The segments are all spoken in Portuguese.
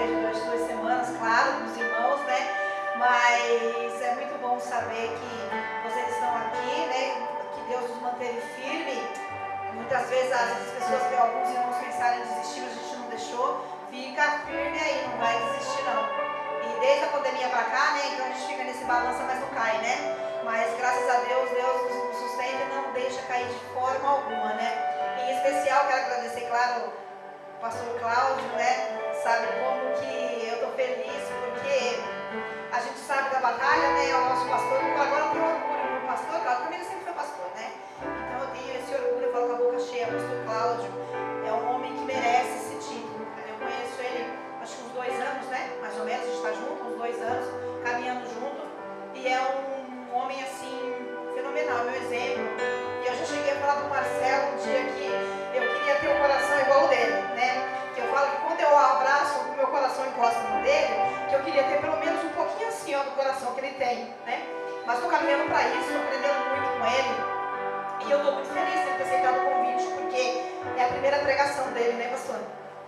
igreja durante 2 semanas, claro, com os irmãos, né? Mas é muito bom saber que vocês estão aqui, né? Que Deus nos manteve firme. Muitas vezes as pessoas veem alguns irmãos pensarem em desistir, mas a gente não deixou. Fica firme aí, não vai desistir não. E desde a pandemia pra cá, né? Então a gente fica nesse balança, mas não cai, né? Mas graças a Deus, Deus nos sustenta e não deixa cair de forma alguma, né? Em especial, quero agradecer, claro, o pastor Cláudio, né? Sabe como que eu tô feliz, porque a gente sabe da batalha, né? É o nosso pastor. Agora eu tenho orgulho do pastor Cláudio, para mim ele sempre foi pastor, né? Então eu tenho esse orgulho, eu falo com a boca cheia. O pastor Cláudio é um homem que merece esse título. Eu conheço ele, acho que uns 2 anos, né? Mais ou menos, a gente está junto, uns 2 anos, caminhando junto. E é um homem assim, fenomenal, meu exemplo. E eu já cheguei a falar para o Marcelo um dia que eu queria ter um coração igual o dele, né? Que eu falo que quando eu abraço, o meu coração encosta no dele, que eu queria ter pelo menos um pouquinho assim, ó, do coração que ele tem, né? Mas estou caminhando para isso, estou aprendendo muito com ele. E eu estou muito feliz de ter aceitado o convite, porque é a primeira pregação dele, né, pastor?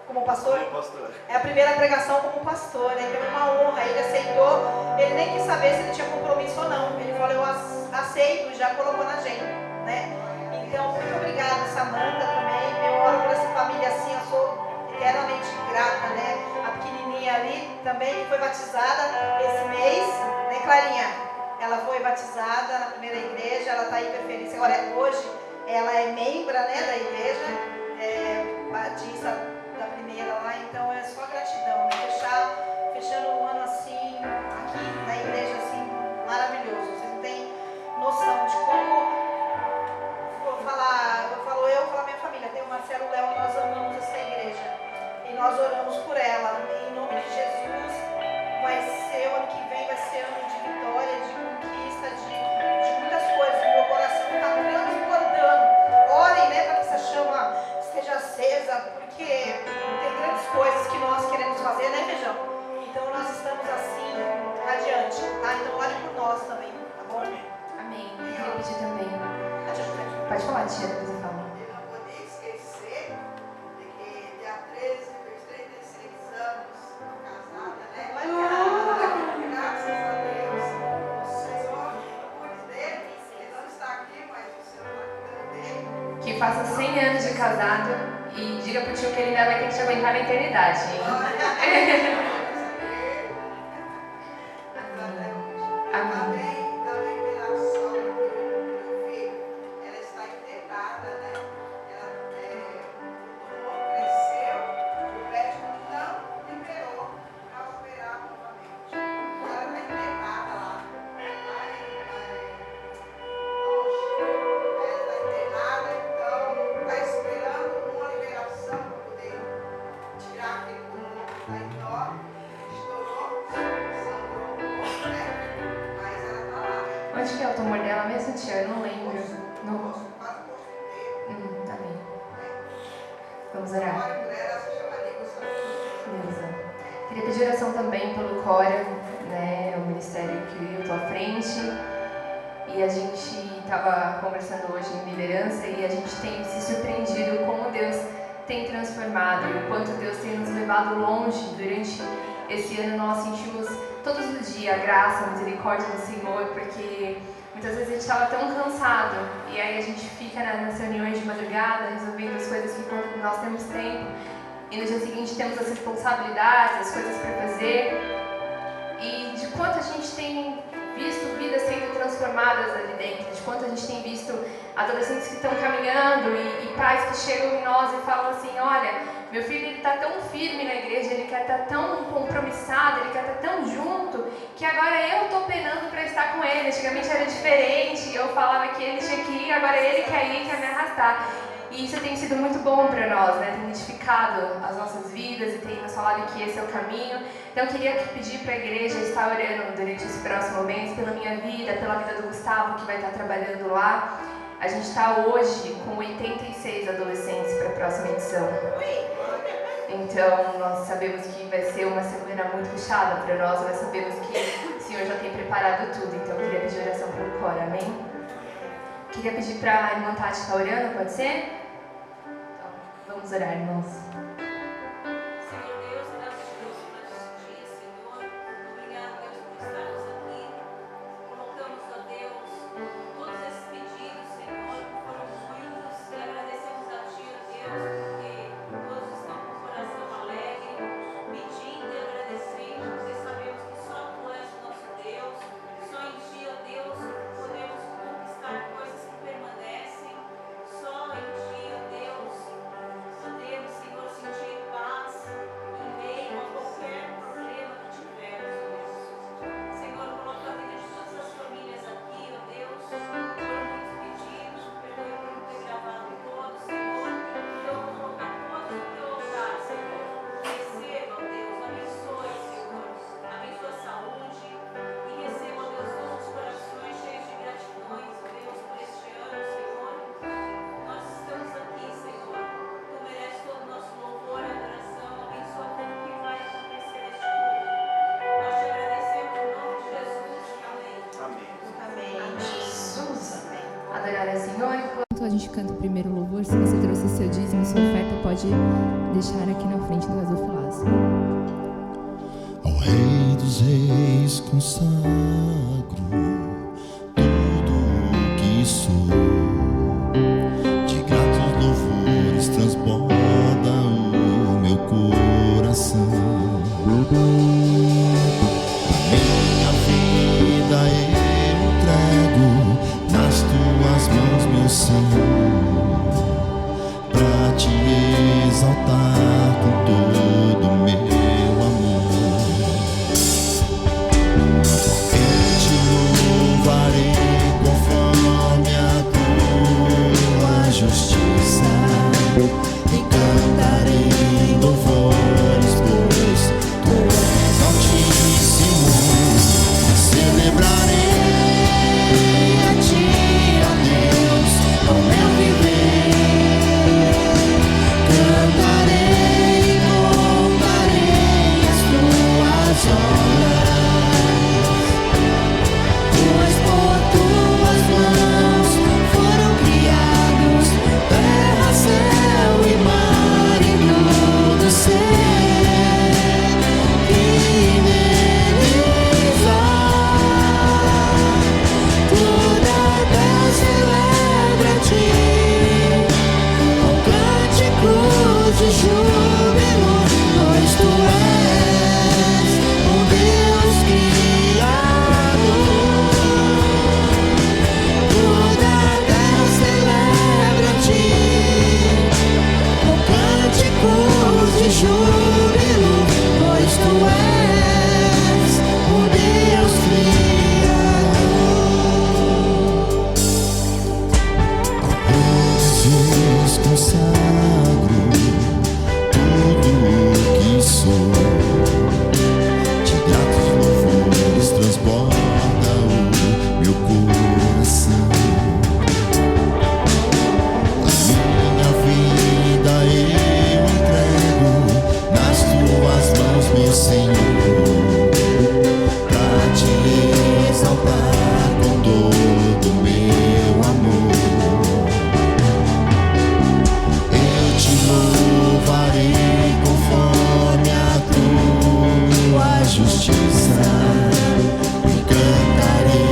Como pastor? Como pastor. É a primeira pregação como pastor, né? Então é uma honra. Ele aceitou, ele nem quis saber se ele tinha compromisso ou não. Ele falou, eu aceito, e já colocou na agenda, né? Então, muito obrigada, Samanta, também. Eu oro por essa família assim, eu sou eternamente grata, né? A pequenininha ali também, que foi batizada esse mês, né, Clarinha? Ela foi batizada na primeira igreja, ela está hiper feliz. Agora, hoje, ela é membra, né, da igreja, batista da primeira lá, então é só gratidão, né? Fechando o ano assim, aqui na igreja, assim, maravilhoso. Vocês não têm noção de como, vou falar minha família, tem o Marcelo e o Léo, nós amamos essa igreja e nós oramos por ela, em nome de Jesus. Vai ser, o ano que vem vai ser ano de vitória, de conquista, de muitas coisas. O meu coração está transbordando. Orem, né, para que essa chama esteja acesa, porque tem grandes coisas que nós queremos fazer, né, Feijão? Então nós estamos assim, radiante, tá? Então ore por nós também, tá bom? Amém. Eu queria pedir também. Adiante. Pode falar, tia, depois eu falo. Eu não vou nem esquecer de que dia 13 fez 36 anos casada, né? Graças a Deus, o Senhor cuide dele. Ele não está aqui, mas o Senhor está cuidando dele. Que faça 100 anos de casado e diga pro tio que ele ainda vai ter que te aguentar na eternidade, hein? Amém. Também pela sogra do meu filho, ela está internada, né? Ela o tumor cresceu, o médico não liberou para operar novamente. Ela está internada lá. Ela está internada, então está esperando uma liberação para poder tirar aquele tumor que está enorme, estourou, sangrou um pouco, né? Mas ela está lá. Onde que é o tumor dela mesmo, tia? Eu não lembro. No... Quase o rosto inteiro. Amém. Vamos orar. Ora por ela, se chamaria gostaria. Beleza. Queria pedir oração também pelo Cora, né? O ministério que eu estou à frente. E a gente estava conversando hoje em liderança e a gente tem se surpreendido como Deus tem transformado e o quanto Deus tem nos levado longe. Durante esse ano nós sentimos todos os dias a graça, a misericórdia do Senhor, porque muitas vezes a gente estava tão cansado e aí a gente fica nas reuniões de madrugada resolvendo as coisas que quando nós temos tempo e no dia seguinte temos as responsabilidades, as coisas para fazer, e de quanto a gente tem visto vidas sendo transformadas ali dentro, de quanto a gente tem visto adolescentes que estão caminhando e pais que chegam em nós e falam assim, olha, meu filho ele está tão firme na igreja, ele quer estar tão compromissado, ele quer estar tão junto, que agora eu estou penando para estar com ele. Antigamente era diferente, eu falava que ele tinha que ir, agora ele quer ir, quer me arrastar. E isso tem sido muito bom para nós, né? Tem identificado as nossas vidas e tem nos falado que esse é o caminho. Então eu queria pedir para a igreja estar orando durante esse próximo mês pela minha vida, pela vida do Gustavo, que vai estar trabalhando lá. A gente está hoje com 86 adolescentes para a próxima edição. Então nós sabemos que vai ser uma semana muito puxada para nós, mas sabemos que o Senhor já tem preparado tudo. Então eu queria pedir oração para o Cora, amém? Queria pedir para a irmã Tati estar orando, pode ser? Então, vamos orar, irmãos. Senhor Deus, graças a Deus canta o primeiro louvor. Se você trouxe seu dízimo e sua oferta, pode deixar aqui na frente do gasofilaço. Ao Rei dos Reis consagro tudo o que sou, de gratos louvores transborda o meu coração. A minha vida eu entrego nas tuas mãos, meu Senhor, pra te exaltar com todo o meu amor. Eu te louvarei conforme a tua justiça e cantarei louvores, pois tu és altíssimo. Celebrarei a ti, ó Deus, com meu viver. Cantarei e contarei as tuas obras, pois por tuas mãos foram criados terra, céu e mar e tudo ser que neles há. Toda a terra celebra a ti com cânticos de júbilo, pois tu és o Deus criado. Toda a terra celebra a ti com cânticos de júbilo, pois tu és o Deus criado. A Deus consagro tudo o que sou, de gratos louvores transborda o meu coração. A minha vida eu entrego nas tuas mãos, meu Senhor, pra te exaltar com todo o meu amor. Eu te louvarei conforme a tua justiça e cantarei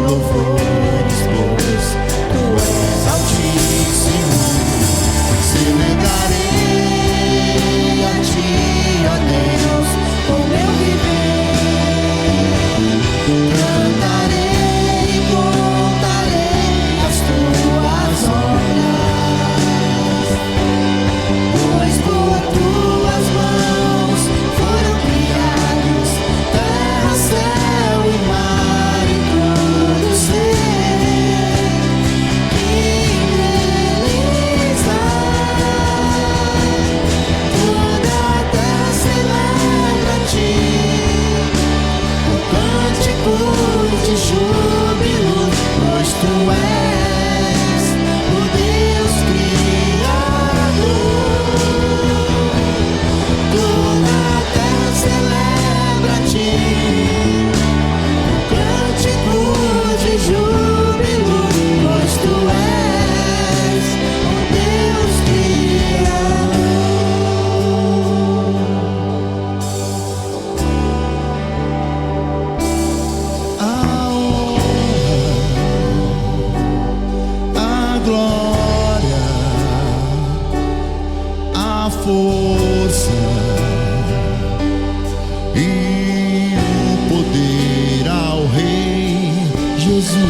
louvores, pois tu és altíssimo. Celebrarei a ti, ó Deus, com meu viver. Cantarei e contarei as tuas obras, pois por tuas mãos foram criados terra, céu e mar e tudo ser que neles há. Toda a terra celebra a ti com cânticos de júbilo, pois tu és o Deus criado. Toda a terra celebra a ti com cânticos de júbilo, pois tu és o Deus criado. A honra, a glória, a força e o poder ao Rei Jesus.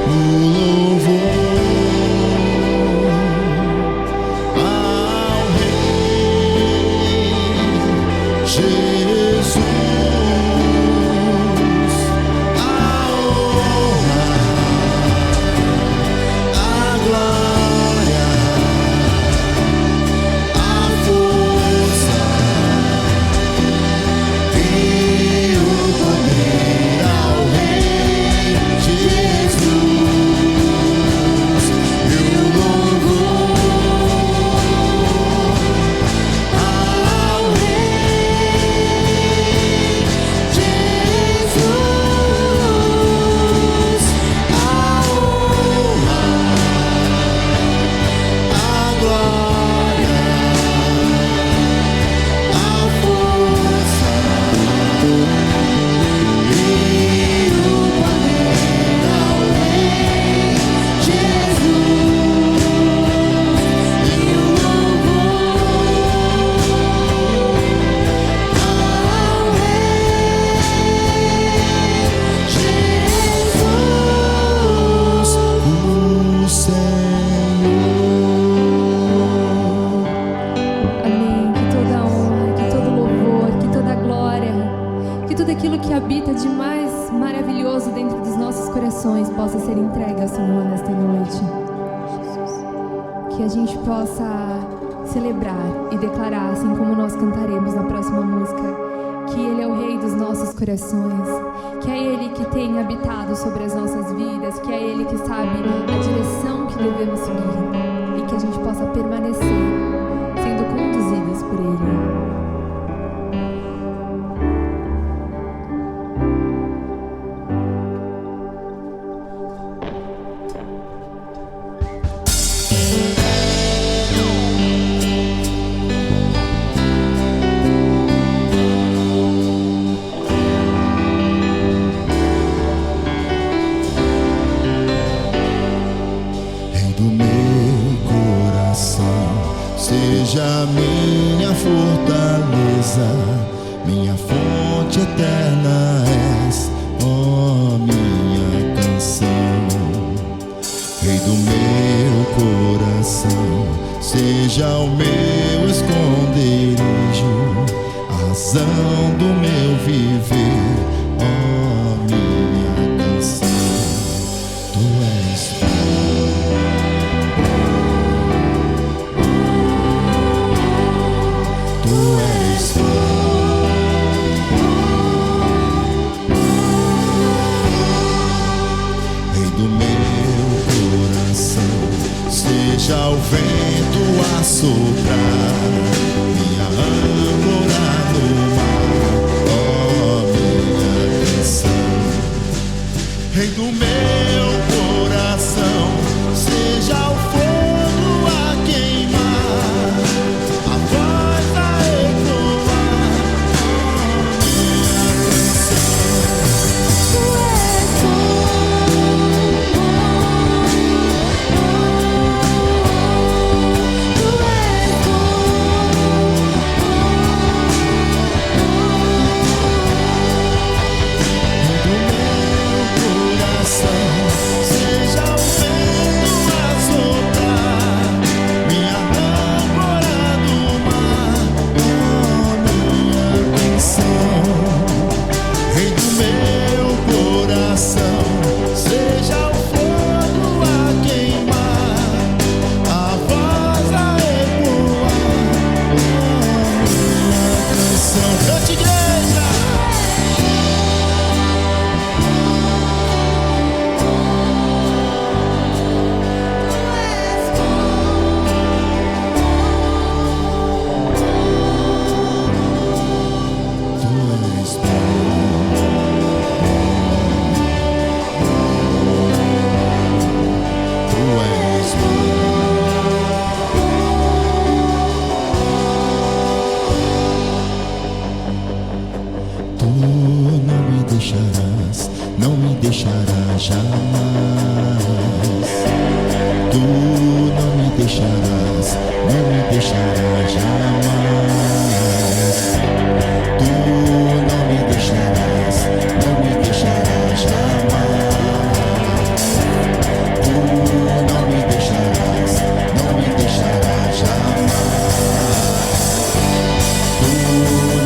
O louvor ao Rei Jesus. A honra, a glória, que a gente possa celebrar e declarar, assim como nós cantaremos na próxima música, que Ele é o Rei dos nossos corações, que é Ele que tem habitado sobre as nossas vidas, que é Ele que sabe a direção que devemos seguir e que a gente possa permanecer sendo conduzidos por Ele. Seja minha fortaleza, minha fonte eterna és, ó minha canção. Rei do meu coração, seja o meu esconderijo, a razão do meu viver, ó minha canção. Tu és seja o vento a soprar, minha âncora no mar, ó minha canção. Rei do meu coração, seja o fogo a queimar, a voz a ecoar, ó minha canção. Não me deixarás jamais. Tu não me deixarás, não me deixarás jamais. Tu não me deixarás, não me deixarás jamais. Tu não me deixarás, não me deixarás jamais. Tu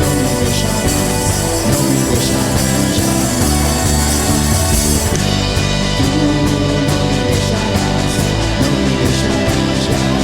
não me deixarás, não me deixarás jamais. Tu não me deixarás, não me deixarás jamais.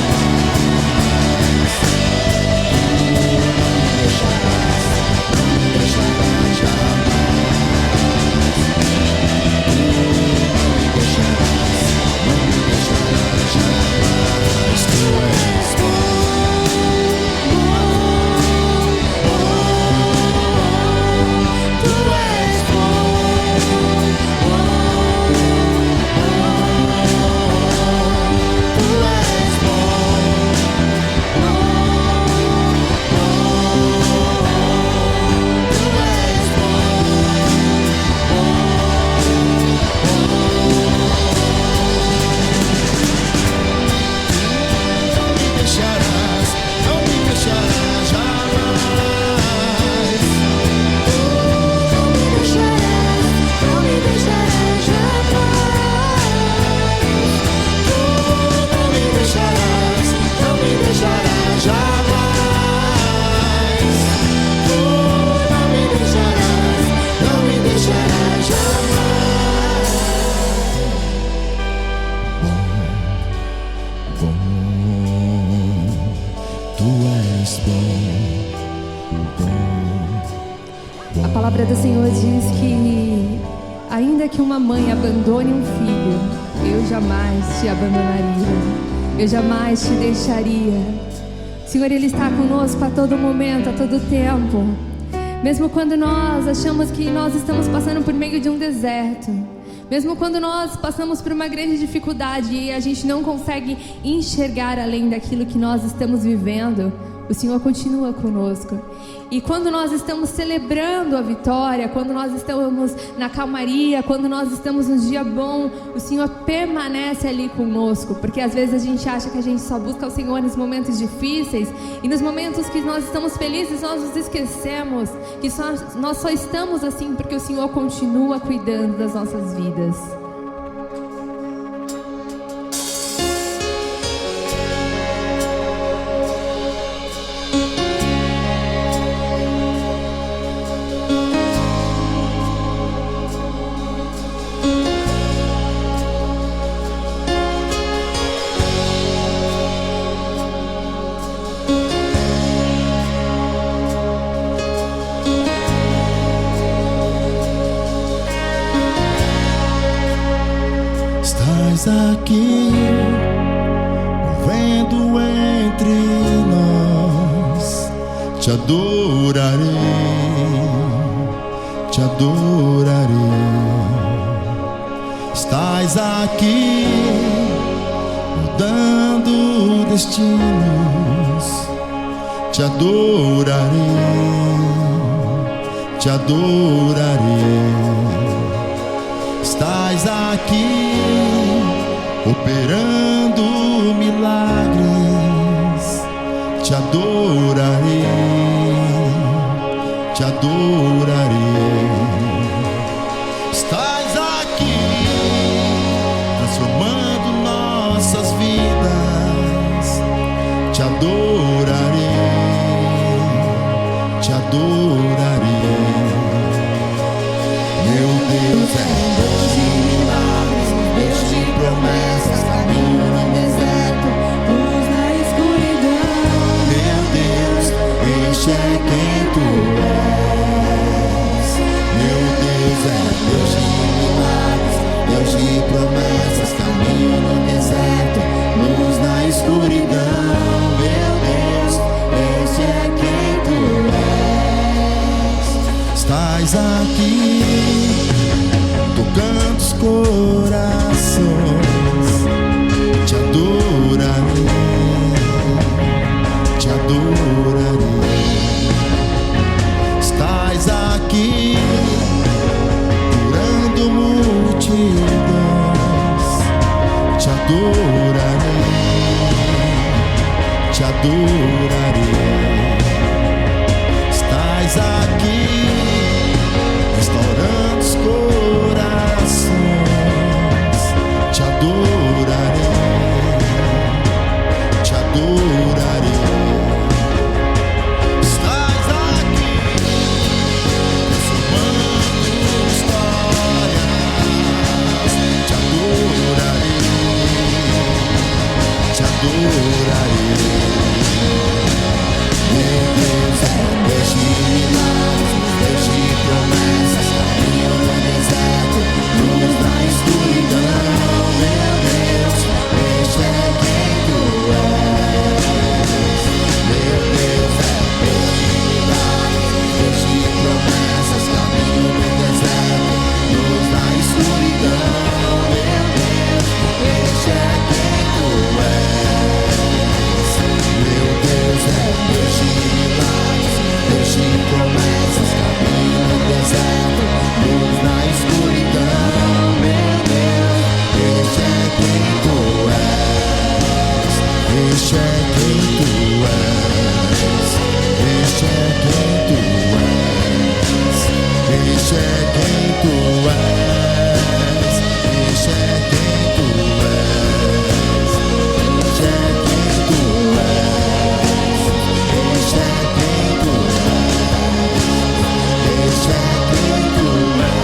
és bom. A palavra do Senhor diz que ainda que uma mãe abandone um filho, eu jamais te abandonaria, eu jamais te deixaria. Senhor, Ele está conosco a todo momento, a todo tempo. Mesmo quando nós achamos que nós estamos passando por meio de um deserto, mesmo quando nós passamos por uma grande dificuldade e a gente não consegue enxergar além daquilo que nós estamos vivendo, o Senhor continua conosco. E quando nós estamos celebrando a vitória, quando nós estamos na calmaria, quando nós estamos num dia bom, o Senhor permanece ali conosco. Porque às vezes a gente acha que a gente só busca o Senhor nos momentos difíceis, e nos momentos que nós estamos felizes, nós nos esquecemos que nós só estamos assim porque o Senhor continua cuidando das nossas vidas. Aqui, movendo entre nós, te adorarei, te adorarei. Estás aqui, mudando destinos, te adorarei, te adorarei. Estás aqui, operando milagres, te adorarei, te adorarei. Estás aqui, transformando nossas vidas, te adorarei, te adorarei. Meu Deus é Deus de milagres, Deus de promessas, caminho no deserto, luz na escuridão. Meu Deus, este é quem tu és. Meu Deus é Deus de milagres, Deus de promessas, caminho no deserto, luz na escuridão. Meu Deus, este é quem tu és. Estás aqui, tocando os corações, te adorarei, te adorarei. Estás aqui, curando multidões, te adorarei, te adorarei. Estás aqui, restaurando os corações, te adorarei, te adorarei. Estás aqui, transformando histórias, te adorarei, te adorarei. Meu Deus é Deus de milagres, Deus de promessas, caminho no deserto, luz na escuridão. Meu Deus, este é quem tu és. Meu Deus é Deus de milagres, Deus de promessas, caminho no deserto, luz na escuridão. Meu Deus, este é quem tu és. Meu Deus é Deus de milagres, Deus de promessas, caminho no deserto, luz na escuridão. Meu Deus, este é quem tu és. Este é quem tu és. Este é quem tu és. Este é quem tu és. Este é quem tu és. Este é quem tu és. Este é quem tu és. Este é quem tu és.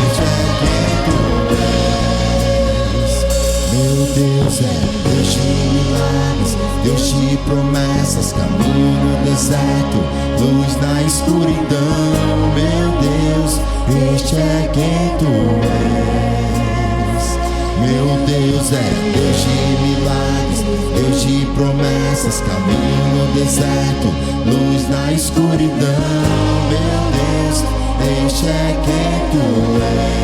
Este é quem tu és. Meu Deus é Deus de milagres, Deus de promessas, caminho no deserto, luz na escuridão. Meu Deus, este é quem tu és. Meu Deus é Deus de milagres, Deus de promessas, caminho no deserto, luz na escuridão. Meu Deus, este é quem tu és.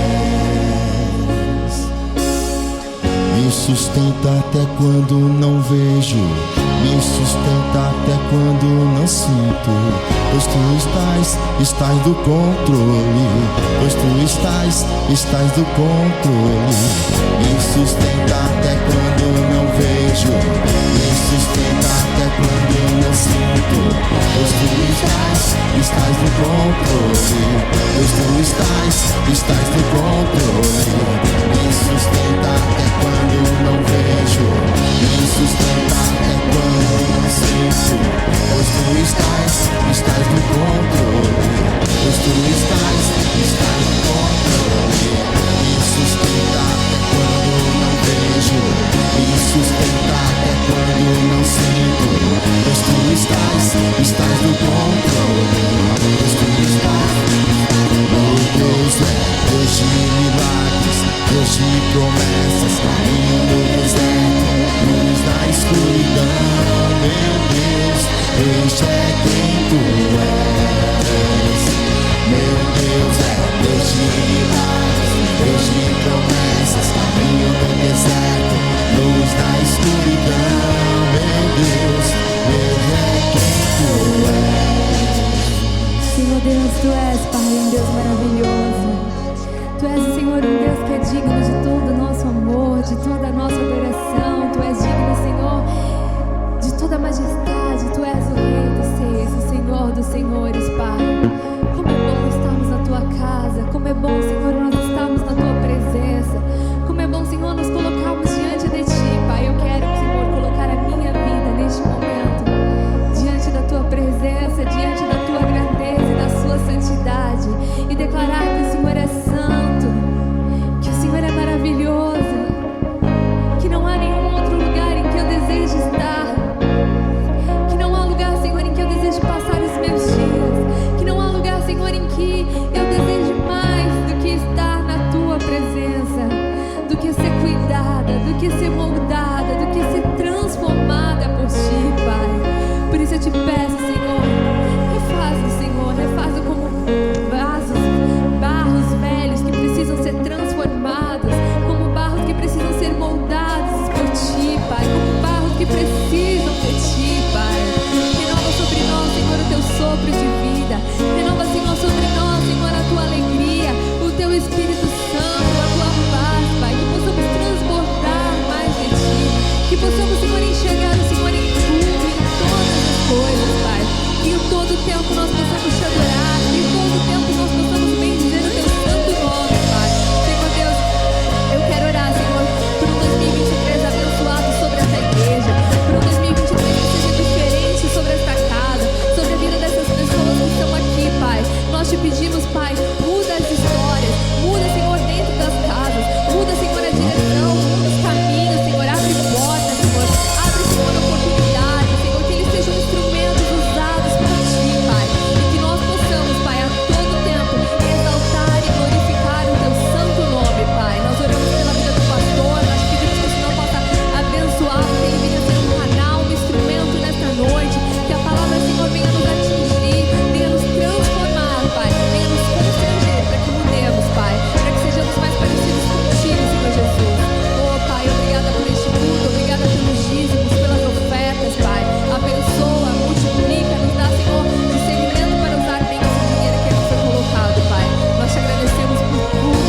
Me sustenta até quando não vejo, me sustenta até quando não sinto, pois tu estás do controle, pois tu estás do controle. Me sustenta até quando não vejo, me sustenta até quando não sinto, pois tu estás do controle, pois tu estás do controle. Me sustenta até quando não vejo, me sustenta até quando não sinto, pois tu estás do controle, pois tu estás do controle. Me sustenta até quando não vejo, me sustenta até quando não sinto, pois tu estás do controle, pois tu estás. Meu Deus é Deus de milagres, Deus de promessas, caminho no deserto, luz na escuridão. Meu Deus, este é quem tu és. Meu Deus é Deus de milagres, Deus de promessas, caminho no deserto, luz na escuridão. Meu Deus é quem tu és. Senhor Deus, tu és, Pai, um Deus maravilhoso. Tu és, Senhor, um Deus que é digno de todo o nosso amor, de toda a nossa adoração. Tu és digno, Senhor, de toda a majestade. Tu és o Rei dos Reis, o Senhor dos Senhores, Pai. Como é bom estarmos na Tua casa. Como é bom, Senhor, nós estarmos na Tua presença. Como é bom, Senhor, nos colocarmos diante de Ti, Pai. Eu quero, Senhor, colocar a minha vida neste momento diante da Tua presença, diante da Tua grandeza e da Sua santidade, e declarar que o Senhor é santo, que o Senhor é maravilhoso, que não há nenhum outro lugar em que eu deseje estar, que não há lugar, Senhor, em que eu deseje passar os meus dias, que não há lugar, Senhor, em que eu deseje mais do que estar na Tua presença, do que ser cuidada, do que ser moldada, do que ser transformada por Ti, Pai. Por isso eu Te peço, Senhor, refaz-o, Senhor, refaz-o como barros velhos que precisam ser transformados, como barros que precisam ser moldados por Ti, Pai, como barros que precisam de Ti, Pai. Renova sobre nós, Senhor, o Teu sopro de vida. Renova, Senhor, sobre nós, Senhor, a Tua alegria, o Teu Espírito Santo, a Tua paz, Pai. Que possamos transbordar mais de Ti, que possamos, Senhor, enxergar o Senhor em tudo, em todas as coisas, Pai. Que em todo o tempo nós possamos Te adorar, que em todo o tempo nós possamos bendizer o Teu santo nome, Pai. Senhor Deus, eu quero orar, Senhor, por um 2023 abençoado sobre essa igreja, por um 2023 que seja diferente sobre esta casa, sobre a vida dessas pessoas que estão aqui, Pai. Nós Te pedimos, Pai, muda as histórias, muda, Senhor, dentro das casas, muda, Senhor, a direção, muda os caminhos, Senhor, abre portas, Senhor, abre, Senhor, oportunidades, Senhor, que eles sejam instrumentos usados por Ti, Pai, e que nós possamos, Pai, a todo tempo exaltar e glorificar o Teu santo nome, Pai. Nós oramos pela vida do pastor, nós pedimos que o Senhor possa abençoá-lo, que ele venha ser um canal, um instrumento nesta noite, que a palavra, Senhor, venha nos atingir, venha nos transformar, Pai, venha nos constranger para que mudemos, Pai, para que sejamos mais parecidos contigo, Senhor Jesus. Oh, Pai, obrigada por este culto, obrigada pelos dízimos, pelas ofertas, Pai. Abençoa, multiplica, nos dá, Senhor, discernimento para usar bem esse dinheiro que aqui foi colocado, Pai. Nós Te agradecemos por tudo,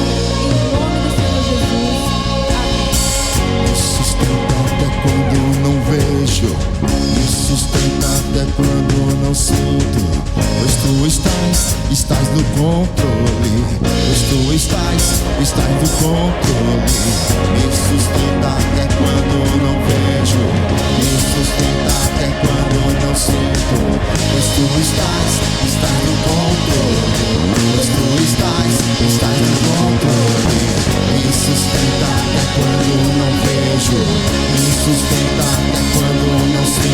em nome do Senhor Jesus. Amém. Me sustenta até quando não vejo, me sustenta até quando não sinto, pois Tu estás no controle, pois Tu estás no controle. Me sustenta até quando não vejo, me sustenta até quando não sinto, pois Tu estás no controle, pois Tu estás no controle. Me sustenta até quando não vejo, me sustenta até quando não sinto,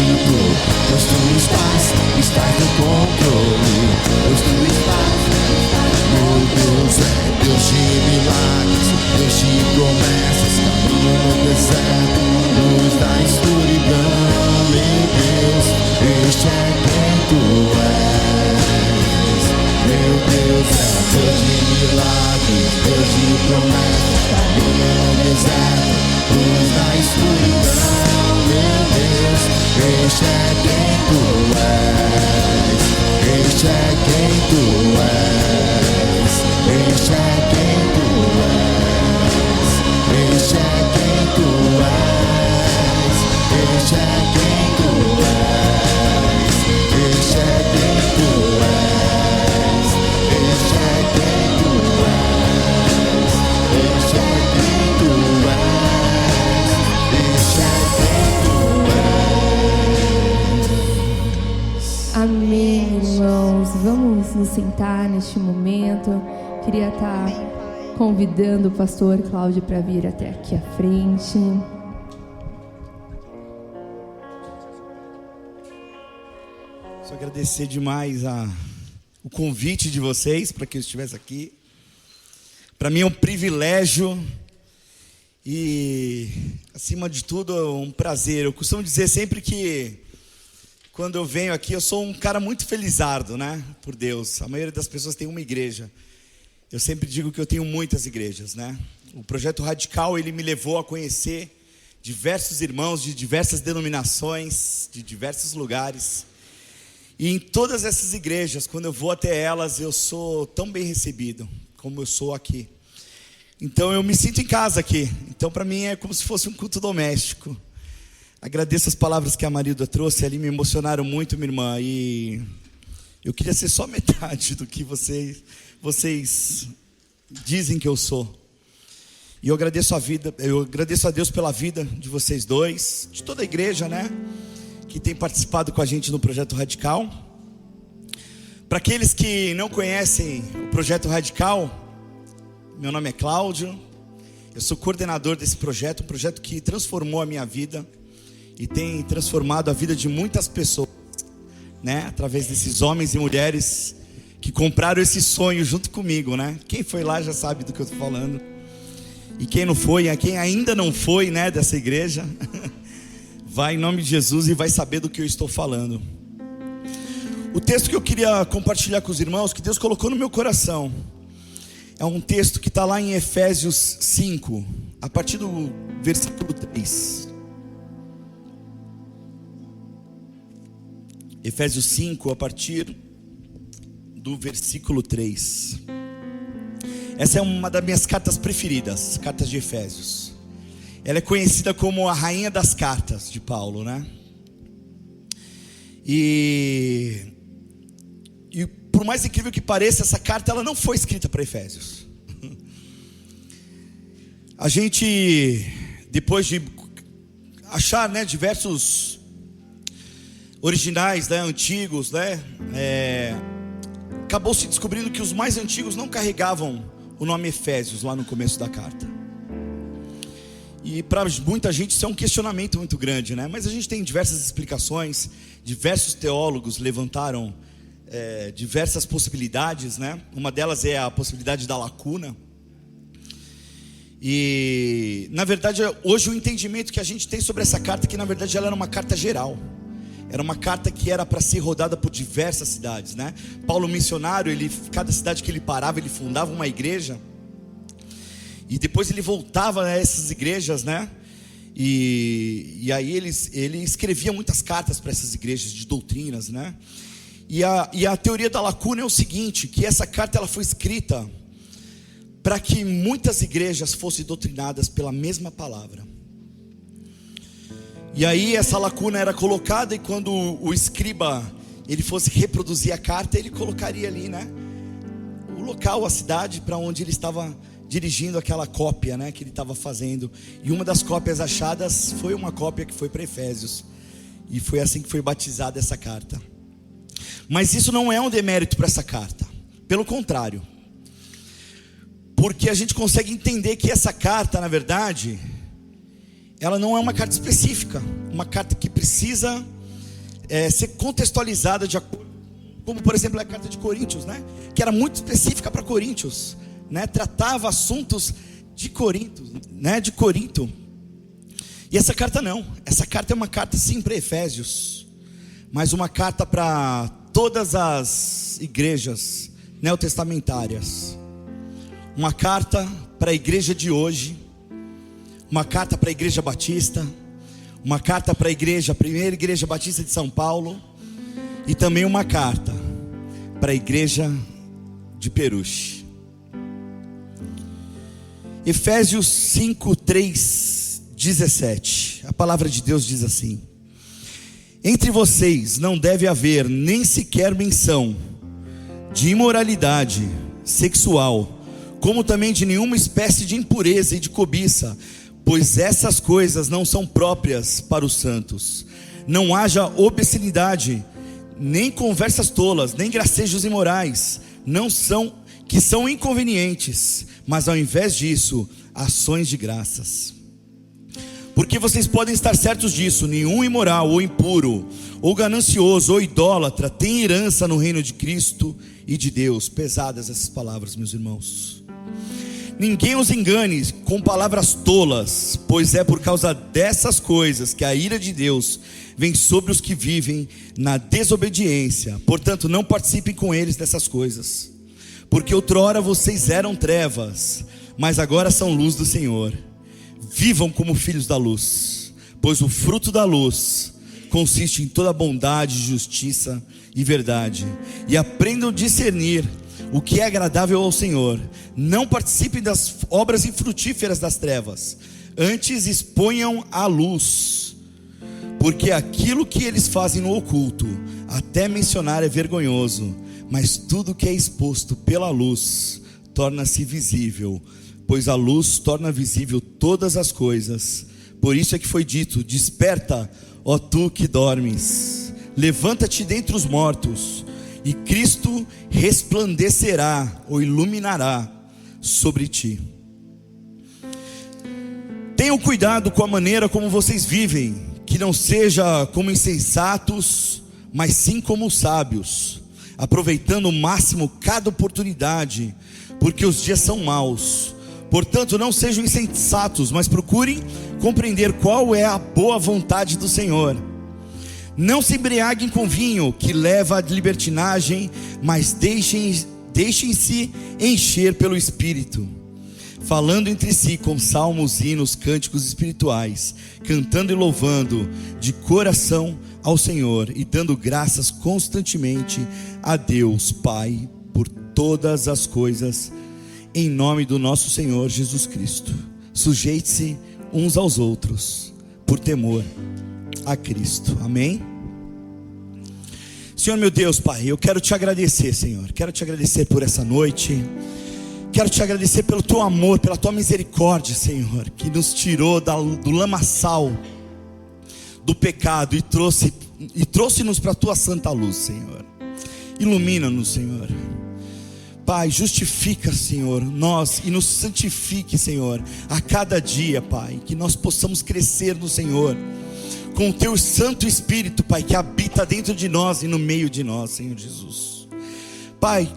vamos nos sentar neste momento. Queria estar convidando o pastor Cláudio para vir até aqui à frente. Só agradecer demais o convite de vocês para que eu estivesse aqui. Para mim é um privilégio e, acima de tudo, um prazer. Eu costumo dizer sempre que, quando eu venho aqui, eu sou um cara muito felizardo, né? Por Deus. A maioria das pessoas tem uma igreja. Eu sempre digo que eu tenho muitas igrejas, né? O Projeto Radical, ele me levou a conhecer diversos irmãos de diversas denominações, de diversos lugares. E em todas essas igrejas, quando eu vou até elas, eu sou tão bem recebido como eu sou aqui. Então eu me sinto em casa aqui. Então para mim é como se fosse um culto doméstico. Agradeço as palavras que a Marilda trouxe ali, me emocionaram muito, minha irmã. E eu queria ser só metade do que vocês dizem que eu sou. E eu agradeço a Deus pela vida de vocês dois, de toda a igreja, né? Que tem participado com a gente no Projeto Radical. Para aqueles que não conhecem o Projeto Radical, meu nome é Cláudio, eu sou coordenador desse projeto, um projeto que transformou a minha vida e tem transformado a vida de muitas pessoas, né? Através desses homens e mulheres que compraram esse sonho junto comigo, né? Quem foi lá já sabe do que eu estou falando. E quem não foi, quem ainda não foi, né, dessa igreja, vai em nome de Jesus e vai saber do que eu estou falando. O texto que eu queria compartilhar com os irmãos, que Deus colocou no meu coração, é um texto que está lá em Efésios 5, a partir do versículo 3. Efésios 5, a partir do versículo 3. Essa é uma das minhas cartas preferidas, cartas de Efésios. Ela é conhecida como a rainha das cartas de Paulo, né? E por mais incrível que pareça, essa carta ela não foi escrita para Efésios. A gente, depois de achar, né, diversos originais, né, antigos, né, acabou se descobrindo que os mais antigos não carregavam o nome Efésios lá no começo da carta. E para muita gente isso é um questionamento muito grande, né? Mas a gente tem diversas explicações, diversos teólogos levantaram diversas possibilidades, né? Uma delas é a possibilidade da lacuna. E na verdade hoje o entendimento que a gente tem sobre essa carta é que na verdade ela era uma carta geral. Era uma carta que era para ser rodada por diversas cidades, né? Paulo missionário, cada cidade que ele parava, ele fundava uma igreja. E depois ele voltava a essas igrejas, né? E aí ele escrevia muitas cartas para essas igrejas de doutrinas, né? E a teoria da lacuna é o seguinte, que essa carta ela foi escrita para que muitas igrejas fossem doutrinadas pela mesma palavra. E aí essa lacuna era colocada, e quando o escriba ele fosse reproduzir a carta, ele colocaria ali, né, o local, a cidade para onde ele estava dirigindo aquela cópia, né, que ele estava fazendo. E uma das cópias achadas foi uma cópia que foi para Efésios. E foi assim que foi batizada essa carta. Mas isso não é um demérito para essa carta. Pelo contrário. Porque a gente consegue entender que essa carta, na verdade, ela não é uma carta específica, uma carta que precisa ser contextualizada de acordo, como por exemplo a carta de Coríntios, né? Que era muito específica para Coríntios, né? Tratava assuntos de Corinto, né? De Corinto. E essa carta não, essa carta é uma carta sim para Efésios, mas uma carta para todas as igrejas neotestamentárias, uma carta para a igreja de hoje, uma carta para a igreja batista, uma carta para a primeira igreja batista de São Paulo, e também uma carta para a igreja de Peruche. Efésios 5, 3, 17, a palavra de Deus diz assim: entre vocês não deve haver nem sequer menção de imoralidade sexual, como também de nenhuma espécie de impureza e de cobiça, pois essas coisas não são próprias para os santos. Não haja obscenidade, nem conversas tolas, nem gracejos imorais, que são inconvenientes, mas ao invés disso, ações de graças. Porque vocês podem estar certos disso: nenhum imoral, ou impuro, ou ganancioso, ou idólatra tem herança no reino de Cristo e de Deus. Pesadas essas palavras, meus irmãos. Ninguém os engane com palavras tolas, pois é por causa dessas coisas que a ira de Deus vem sobre os que vivem na desobediência. Portanto, não participem com eles dessas coisas. Porque outrora vocês eram trevas, mas agora são luz do Senhor. Vivam como filhos da luz, pois o fruto da luz consiste em toda bondade, justiça e verdade. E aprendam a discernir o que é agradável ao Senhor. Não participem das obras infrutíferas das trevas, antes exponham a luz, porque aquilo que eles fazem no oculto, até mencionar é vergonhoso, mas tudo que é exposto pela luz torna-se visível, pois a luz torna visível todas as coisas. Por isso é que foi dito: desperta, ó tu que dormes, levanta-te dentre os mortos, e Cristo resplandecerá ou iluminará sobre ti. Tenham cuidado com a maneira como vocês vivem, que não seja como insensatos, mas sim como sábios, aproveitando ao máximo cada oportunidade, porque os dias são maus. Portanto, não sejam insensatos, mas procurem compreender qual é a boa vontade do Senhor. Não se embriaguem com vinho, que leva à libertinagem, mas deixem-se encher pelo Espírito, falando entre si com salmos, hinos, cânticos espirituais, cantando e louvando de coração ao Senhor, e dando graças constantemente a Deus Pai por todas as coisas, em nome do nosso Senhor Jesus Cristo. Sujeite-se uns aos outros por temor a Cristo. Amém? Senhor meu Deus, Pai, eu quero te agradecer, Senhor. Quero te agradecer por essa noite. Quero te agradecer pelo teu amor, pela tua misericórdia, Senhor, que nos tirou do lamaçal do pecado e trouxe-nos para a tua santa luz, Senhor. Ilumina-nos, Senhor. Pai, justifica, Senhor, nós, e nos santifique, Senhor, a cada dia, Pai, que nós possamos crescer no Senhor, com o teu Santo Espírito, Pai, que habita dentro de nós e no meio de nós, Senhor Jesus. Pai,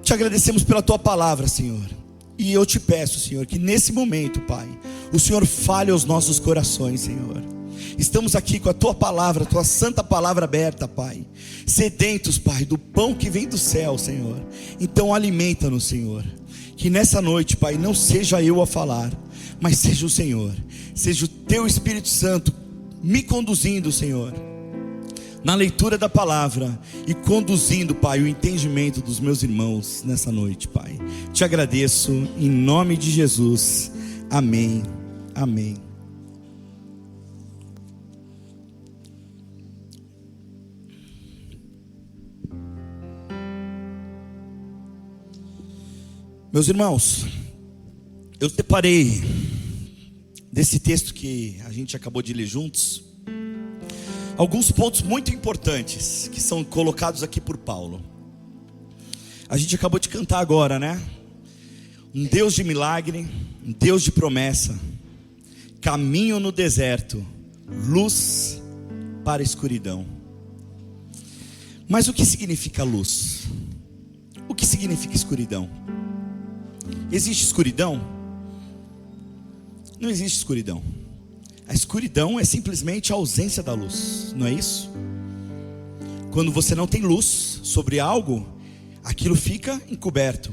te agradecemos pela tua palavra, Senhor, e eu te peço, Senhor, que nesse momento, Pai, o Senhor fale aos nossos corações, Senhor. Estamos aqui com a tua palavra, a tua santa palavra aberta, Pai, sedentos, Pai, do pão que vem do céu, Senhor. Então alimenta-nos, Senhor, que nessa noite, Pai, não seja eu a falar, mas seja o Senhor, seja o teu Espírito Santo me conduzindo, Senhor, na leitura da palavra, e conduzindo, Pai, o entendimento dos meus irmãos nessa noite, Pai. Te agradeço em nome de Jesus. Amém. Amém. Meus irmãos, eu separei desse texto que a gente acabou de ler juntos alguns pontos muito importantes que são colocados aqui por Paulo. A gente acabou de cantar agora, né? Um Deus de milagre, um Deus de promessa, caminho no deserto, luz para a escuridão. Mas o que significa luz? O que significa escuridão? Existe escuridão? Não existe escuridão. A escuridão é simplesmente a ausência da luz, não é isso? Quando você não tem luz sobre algo, aquilo fica encoberto.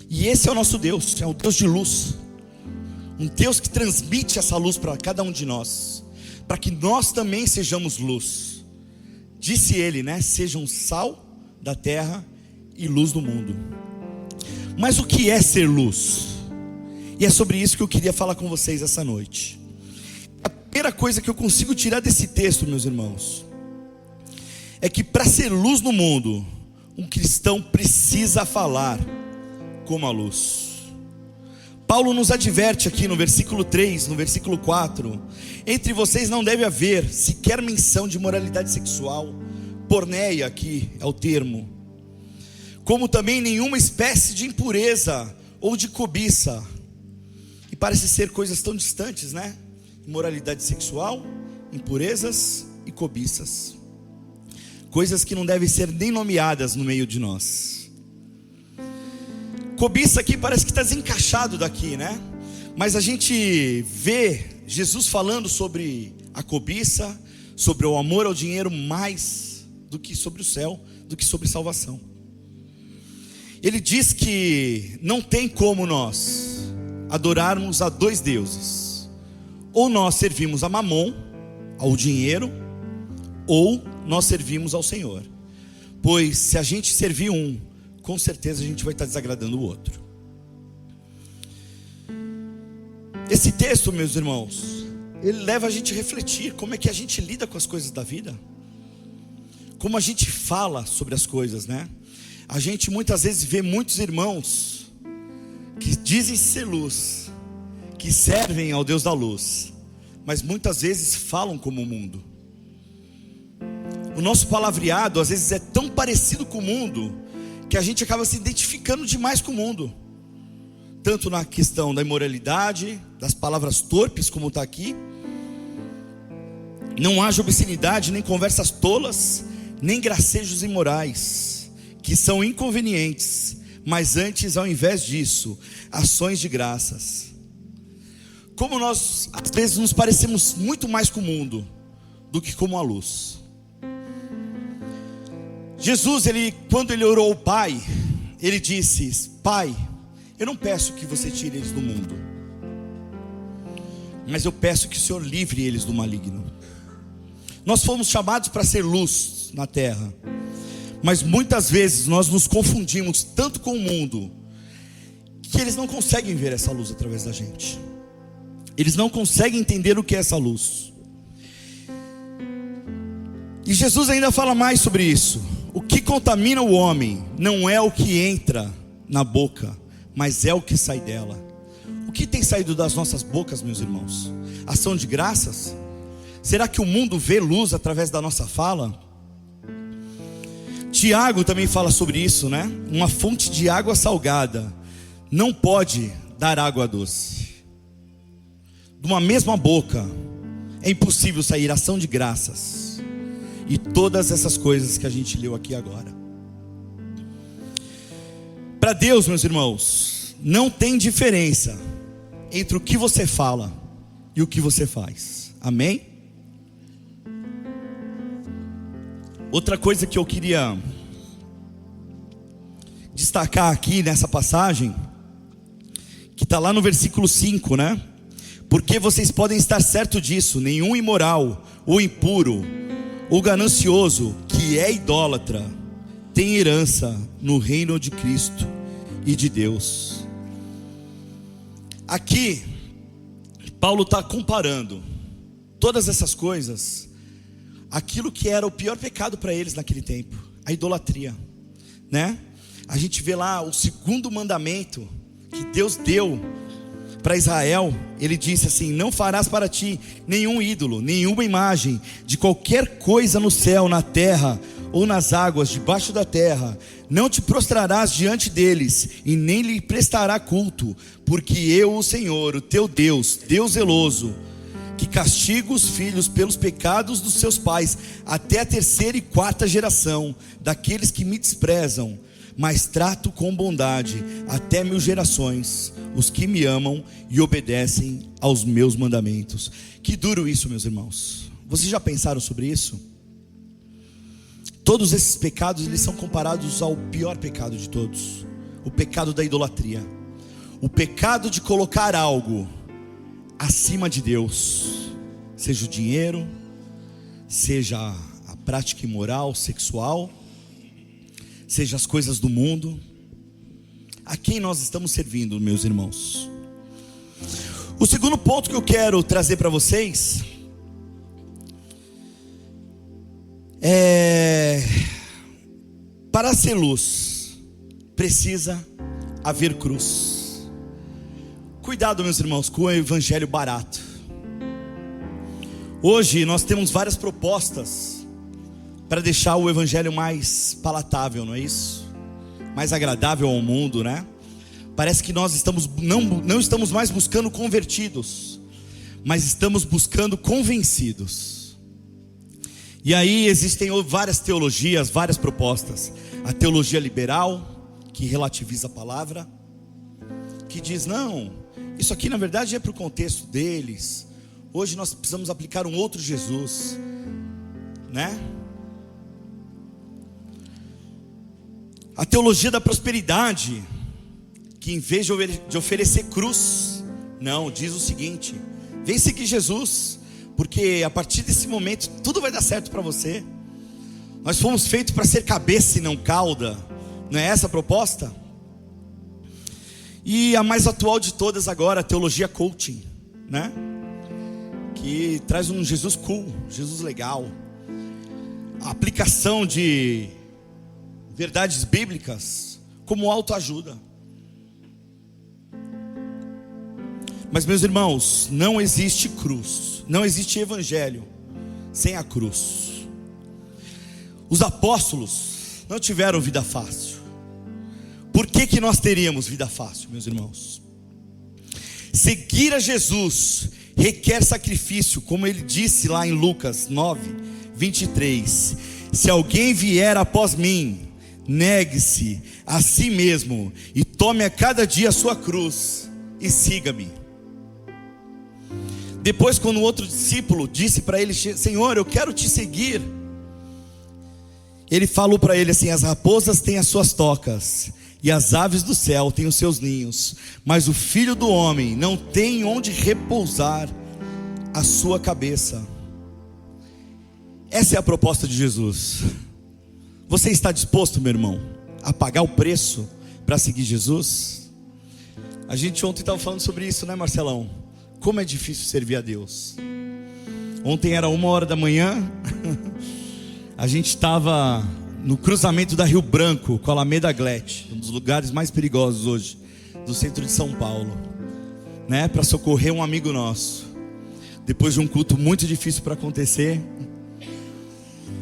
E esse é o nosso Deus, é um Deus de luz, um Deus que transmite essa luz para cada um de nós, para que nós também sejamos luz. Disse ele, né? Sejam sal da terra e luz do mundo. Mas o que é ser luz? E é sobre isso que eu queria falar com vocês essa noite. A primeira coisa que eu consigo tirar desse texto, meus irmãos, é que para ser luz no mundo, um cristão precisa falar como a luz. Paulo nos adverte aqui no versículo 3, no versículo 4: entre vocês não deve haver sequer menção de moralidade sexual, porneia aqui é o termo, como também nenhuma espécie de impureza ou de cobiça. E parece ser coisas tão distantes, né? Imoralidade sexual, impurezas e cobiças. Coisas que não devem ser nem nomeadas no meio de nós. Cobiça aqui parece que está desencaixado daqui, né? Mas a gente vê Jesus falando sobre a cobiça, sobre o amor ao dinheiro, mais do que sobre o céu, do que sobre salvação. Ele diz que não tem como nós adorarmos a dois deuses. Ou nós servimos a Mamon, ao dinheiro, ou nós servimos ao Senhor. Pois se a gente servir um, com certeza a gente vai estar desagradando o outro. Esse texto, meus irmãos, ele leva a gente a refletir como é que a gente lida com as coisas da vida, como a gente fala sobre as coisas, né? A gente muitas vezes vê muitos irmãos que dizem ser luz, que servem ao Deus da luz, mas muitas vezes falam como o mundo. O nosso palavreado às vezes é tão parecido com o mundo, que a gente acaba se identificando demais com o mundo. Tanto na questão da imoralidade, das palavras torpes, como está aqui. Não haja obscenidade, nem conversas tolas, nem gracejos imorais, que são inconvenientes, mas antes, ao invés disso, ações de graças. Como nós, às vezes, nos parecemos muito mais com o mundo, do que como a luz. Jesus, quando ele orou ao Pai, ele disse: Pai, eu não peço que você tire eles do mundo, mas eu peço que o Senhor livre eles do maligno. Nós fomos chamados para ser luz na terra, mas muitas vezes nós nos confundimos tanto com o mundo, que eles não conseguem ver essa luz através da gente. Eles não conseguem entender o que é essa luz. E Jesus ainda fala mais sobre isso. O que contamina o homem não é o que entra na boca, mas é o que sai dela. O que tem saído das nossas bocas, meus irmãos? Ação de graças? Será que o mundo vê luz através da nossa fala? Tiago também fala sobre isso, né? Uma fonte de água salgada não pode dar água doce. De uma mesma boca é impossível sair ação de graças e todas essas coisas que a gente leu aqui agora. Para Deus, meus irmãos, não tem diferença entre o que você fala e o que você faz. Amém? Outra coisa que eu queria destacar aqui nessa passagem, que está lá no versículo 5, né? Porque vocês podem estar certo disso: nenhum imoral, ou impuro, ou ganancioso, que é idólatra, tem herança no reino de Cristo e de Deus. Aqui, Paulo está comparando todas essas coisas, aquilo que era o pior pecado para eles naquele tempo, a idolatria, né? A gente vê lá o segundo mandamento que Deus deu para Israel. Ele disse assim: não farás para ti nenhum ídolo, nenhuma imagem de qualquer coisa no céu, na terra ou nas águas debaixo da terra. Não te prostrarás diante deles e nem lhe prestará culto, porque eu, o Senhor, o teu Deus, Deus zeloso, que castiga os filhos pelos pecados dos seus pais até a 3ª e 4ª geração daqueles que me desprezam, mas trato com bondade até 1000 gerações os que me amam e obedecem aos meus mandamentos. Que duro isso, meus irmãos. Vocês já pensaram sobre isso? Todos esses pecados, eles são comparados ao pior pecado de todos: o pecado da idolatria, o pecado de colocar algo acima de Deus, seja o dinheiro, seja a prática imoral, sexual, seja as coisas do mundo. A quem nós estamos servindo, meus irmãos? O segundo ponto que eu quero trazer para vocês é: para ser luz precisa haver cruz. Cuidado, meus irmãos, com o evangelho barato. Hoje nós temos várias propostas para deixar o evangelho mais palatável, não é isso? Mais agradável ao mundo, né? Parece que nós não estamos mais buscando convertidos, mas estamos buscando convencidos. E aí existem várias teologias, várias propostas. A teologia liberal, que relativiza a palavra, que diz, não, isso aqui na verdade é para o contexto deles. Hoje nós precisamos aplicar um outro Jesus, né? A teologia da prosperidade, que em vez de oferecer cruz, não, diz o seguinte: vem seguir Jesus, porque a partir desse momento tudo vai dar certo para você. Nós fomos feitos para ser cabeça e não cauda. Não é essa a proposta? E a mais atual de todas agora, a teologia coaching, né? Que traz um Jesus cool, Jesus legal. A aplicação de verdades bíblicas como autoajuda. Mas, meus irmãos, não existe cruz, não existe evangelho sem a cruz. Os apóstolos não tiveram vida fácil. Por que nós teríamos vida fácil, meus irmãos? Seguir a Jesus requer sacrifício, como ele disse lá em Lucas 9:23. Se alguém vier após mim, negue-se a si mesmo e tome a cada dia a sua cruz e siga-me. Depois, quando o outro discípulo disse para ele: Senhor, eu quero te seguir, ele falou para ele assim: as raposas têm as suas tocas e as aves do céu têm os seus ninhos, mas o Filho do Homem não tem onde repousar a sua cabeça. Essa é a proposta de Jesus. Você está disposto, meu irmão, a pagar o preço para seguir Jesus? A gente ontem estava falando sobre isso, né, Marcelão? Como é difícil servir a Deus. Ontem era 1h da manhã. A gente estava no cruzamento da Rio Branco com a Alameda Glete, um dos lugares mais perigosos hoje do centro de São Paulo, né, para socorrer um amigo nosso, depois de um culto muito difícil para acontecer.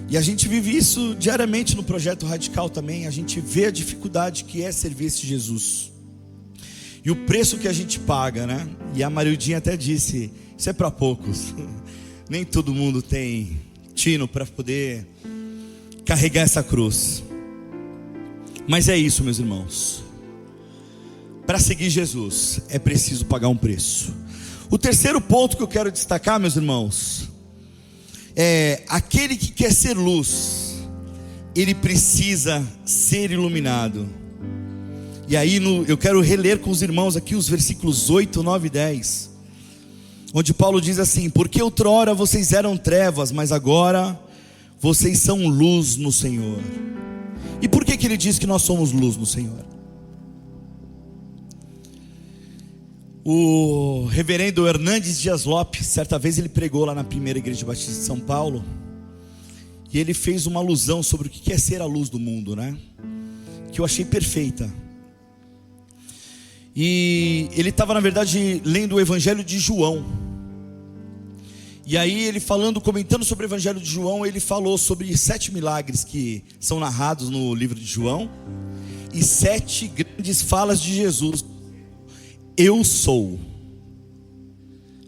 E a gente vive isso diariamente no Projeto Radical também. A gente vê a dificuldade que é servir esse Jesus e o preço que a gente paga, né? E a Marildinha até disse: isso é para poucos. Nem todo mundo tem tino para poder carregar essa cruz. Mas é isso, meus irmãos. Para seguir Jesus é preciso pagar um preço. O terceiro ponto que eu quero destacar, meus irmãos, é: aquele que quer ser luz, ele precisa ser iluminado. E aí eu quero reler com os irmãos aqui os versículos 8, 9 e 10, onde Paulo diz assim: porque outrora vocês eram trevas, mas agora vocês são luz no Senhor. E por que ele diz que nós somos luz no Senhor? O reverendo Hernandes Dias Lopes, certa vez ele pregou lá na primeira igreja batista de São Paulo, e ele fez uma alusão sobre o que é ser a luz do mundo, né? Que eu achei perfeita. E ele estava, na verdade, lendo o Evangelho de João. E aí ele comentando sobre o Evangelho de João, ele falou sobre 7 milagres que são narrados no livro de João, e 7 grandes falas de Jesus. Eu sou,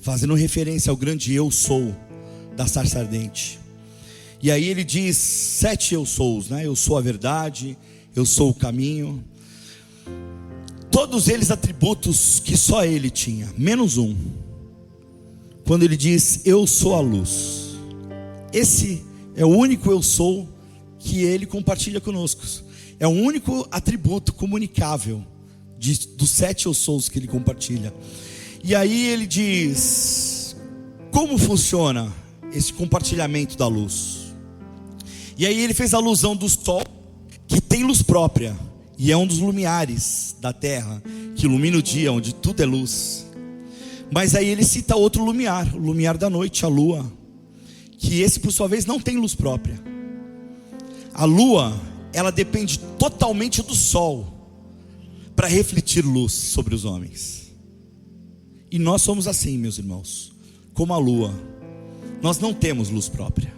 fazendo referência ao grande eu sou da sarça ardente. E aí ele diz 7 eu sous, né? Eu sou a verdade, eu sou o caminho. Todos eles atributos que só ele tinha, menos um. Quando ele diz eu sou a luz, esse é o único eu sou que ele compartilha conosco. É o único atributo comunicável dos 7 eu sous que ele compartilha. E aí ele diz como funciona esse compartilhamento da luz. E aí ele fez alusão do sol, que tem luz própria, e é um dos lumiares da terra, que ilumina o dia, onde tudo é luz. Mas aí ele cita outro lumiar, o lumiar da noite, a lua, que esse por sua vez não tem luz própria. A lua, ela depende totalmente do sol para refletir luz sobre os homens. E nós somos assim, meus irmãos, como a lua. Nós não temos luz própria.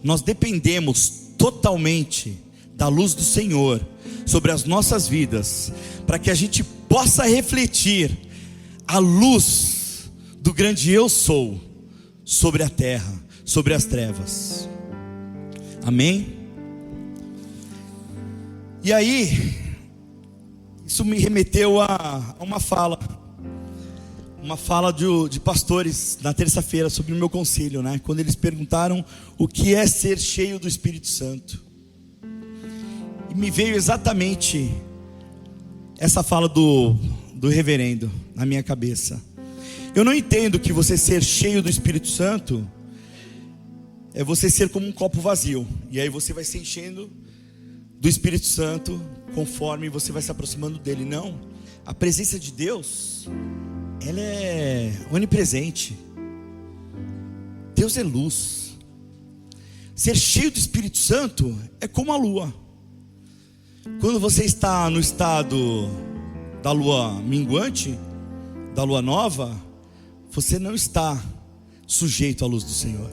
nós dependemos totalmente da luz do Senhor sobre as nossas vidas, para que a gente possa refletir a luz do grande eu sou sobre a terra, sobre as trevas. Amém? E aí, isso me remeteu a uma fala de pastores na terça-feira sobre o meu concílio, né? Quando eles perguntaram o que é ser cheio do Espírito Santo. E me veio exatamente essa fala do reverendo na minha cabeça. Eu não entendo que você ser cheio do Espírito Santo é você ser como um copo vazio, e aí você vai se enchendo do Espírito Santo conforme você vai se aproximando dele. Não, a presença de Deus, ela é onipresente. Deus é luz. Ser cheio do Espírito Santo é como a lua. Quando você está no estado da lua minguante, da lua nova, você não está sujeito à luz do Senhor,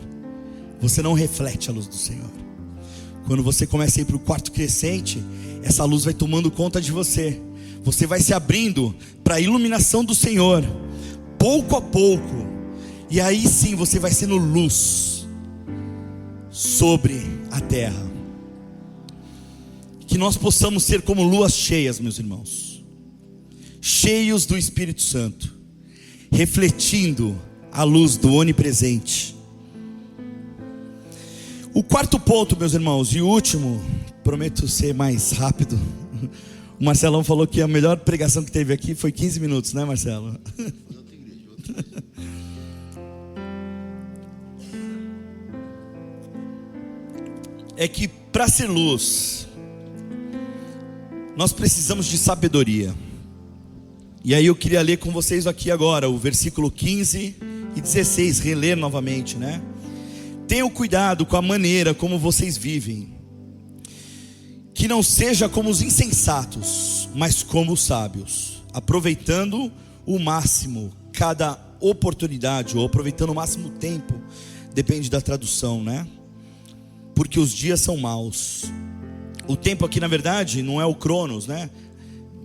você não reflete a luz do Senhor. Quando você começa a ir para o quarto crescente, essa luz vai tomando conta de você. Você vai se abrindo para a iluminação do Senhor, pouco a pouco. E aí sim você vai sendo luz sobre a terra. Que nós possamos ser como luas cheias, meus irmãos, cheios do Espírito Santo, refletindo a luz do onipresente. O quarto ponto, meus irmãos, e o último, prometo ser mais rápido. O Marcelão falou que a melhor pregação que teve aqui foi 15 minutos, né, Marcelo? É que para ser luz, nós precisamos de sabedoria. E aí eu queria ler com vocês aqui agora o versículo 15 e 16, reler novamente, né? Tenham cuidado com a maneira como vocês vivem, que não seja como os insensatos, mas como os sábios, aproveitando o máximo cada oportunidade, ou aproveitando o máximo tempo, depende da tradução, né? Porque os dias são maus. O tempo aqui, na verdade, não é o Cronos, né?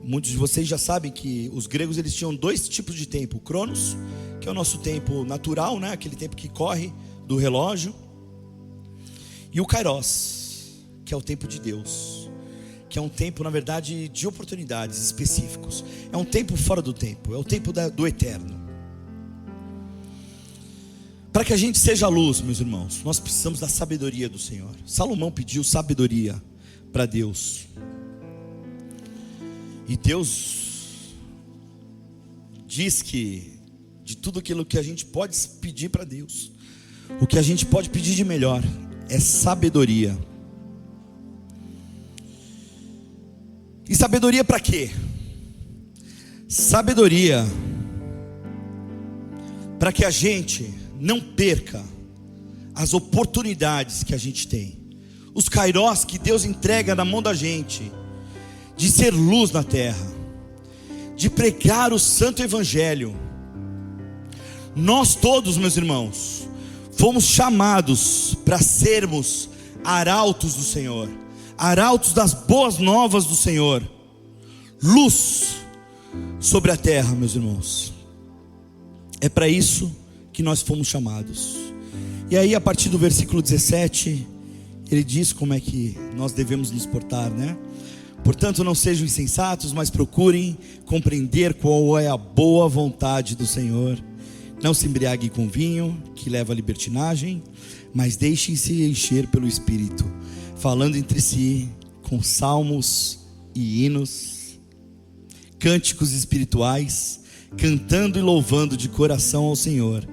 Muitos de vocês já sabem que os gregos, eles tinham dois tipos de tempo: o Cronos, que é o nosso tempo natural, né? Aquele tempo que corre do relógio, e o Kairos, que é o tempo de Deus, que é um tempo, na verdade, de oportunidades específicos. É um tempo fora do tempo, é o tempo do eterno. Para que a gente seja luz, meus irmãos, nós precisamos da sabedoria do Senhor. Salomão pediu sabedoria para Deus, e Deus diz que de tudo aquilo que a gente pode pedir para Deus, o que a gente pode pedir de melhor é sabedoria. E sabedoria para quê? Sabedoria para que a gente não perca as oportunidades que a gente tem, os kairós que Deus entrega na mão da gente, de ser luz na terra, de pregar o santo evangelho. Nós todos, meus irmãos, fomos chamados para sermos arautos do Senhor, arautos das boas novas do Senhor, luz sobre a terra, meus irmãos. É para isso que nós fomos chamados. E aí, a partir do versículo 17, ele diz como é que nós devemos nos portar, né? Portanto, não sejam insensatos, mas procurem compreender qual é a boa vontade do Senhor. Não se embriaguem com vinho, que leva à libertinagem, mas deixem-se encher pelo Espírito, falando entre si com salmos e hinos, cânticos espirituais, cantando e louvando de coração ao Senhor,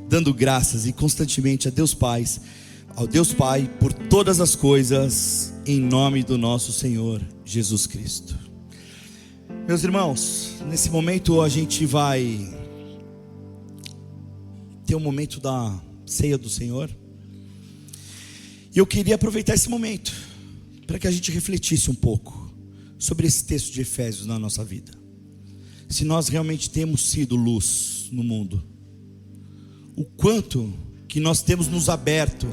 dando graças e constantemente a Deus Pai por todas as coisas, em nome do nosso Senhor Jesus Cristo. Meus irmãos, nesse momento a gente vai ter um momento da ceia do Senhor, e eu queria aproveitar esse momento para que a gente refletisse um pouco sobre esse texto de Efésios na nossa vida. Se nós realmente temos sido luz no mundo, o quanto que nós temos nos aberto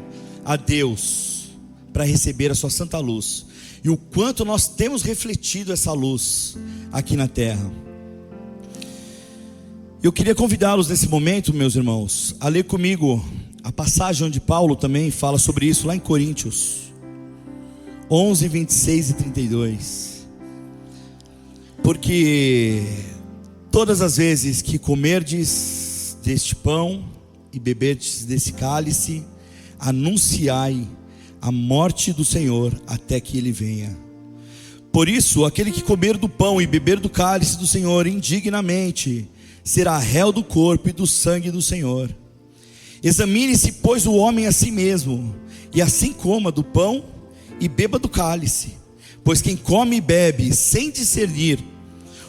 a Deus para receber a sua santa luz, e o quanto nós temos refletido essa luz aqui na terra. Eu queria convidá-los nesse momento, meus irmãos, a ler comigo a passagem onde Paulo também fala sobre isso, lá em Coríntios 11, 26 e 32. Porque todas as vezes que comerdes deste pão e beberdes desse cálice, anunciai a morte do Senhor até que Ele venha. Por isso, aquele que comer do pão e beber do cálice do Senhor indignamente, será réu do corpo e do sangue do Senhor. Examine-se, pois, o homem a si mesmo, e assim coma do pão e beba do cálice. Pois quem come e bebe sem discernir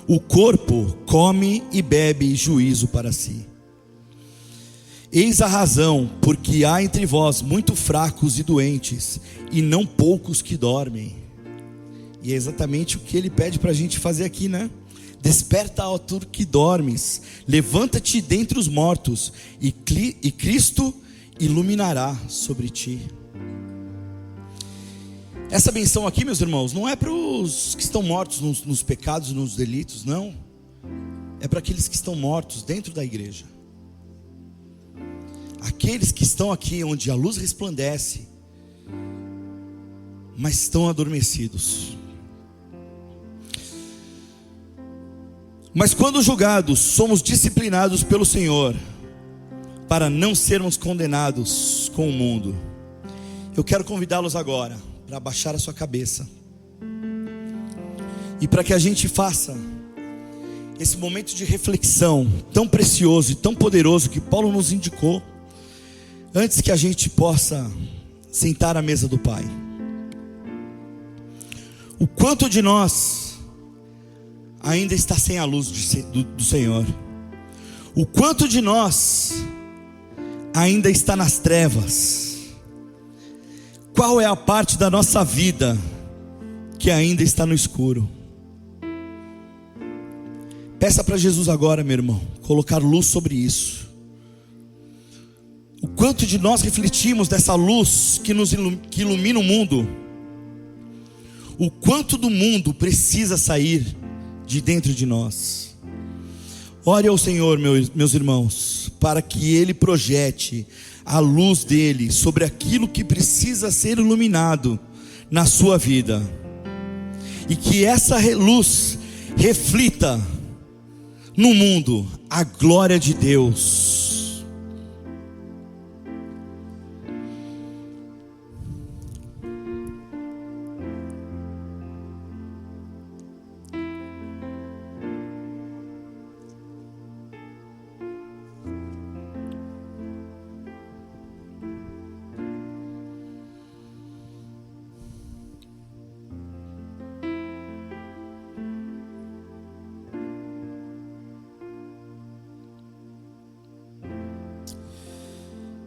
o corpo, come e bebe juízo para si. Eis a razão, porque há entre vós muito fracos e doentes, e não poucos que dormem. E é exatamente o que ele pede para a gente fazer aqui, né? Desperta, ó tu que dormes, levanta-te dentre os mortos, e Cristo iluminará sobre ti. Essa benção aqui, meus irmãos, não é para os que estão mortos nos pecados e nos delitos, não. É para aqueles que estão mortos dentro da igreja. Aqueles que estão aqui onde a luz resplandece, mas estão adormecidos. Mas quando julgados, somos disciplinados pelo Senhor, para não sermos condenados com o mundo. Eu quero convidá-los agora para baixar a sua cabeça, e para que a gente faça esse momento de reflexão tão precioso e tão poderoso que Paulo nos indicou, antes que a gente possa sentar à mesa do Pai. O quanto de nós ainda está sem a luz do Senhor? O quanto de nós ainda está nas trevas? Qual é a parte da nossa vida que ainda está no escuro? Peça para Jesus agora, meu irmão, colocar luz sobre isso. O quanto de nós refletimos dessa luz que ilumina o mundo? O quanto do mundo precisa sair de dentro de nós? Ore ao Senhor, meus irmãos, para que Ele projete a luz dele sobre aquilo que precisa ser iluminado na sua vida, e que essa luz reflita no mundo a glória de Deus.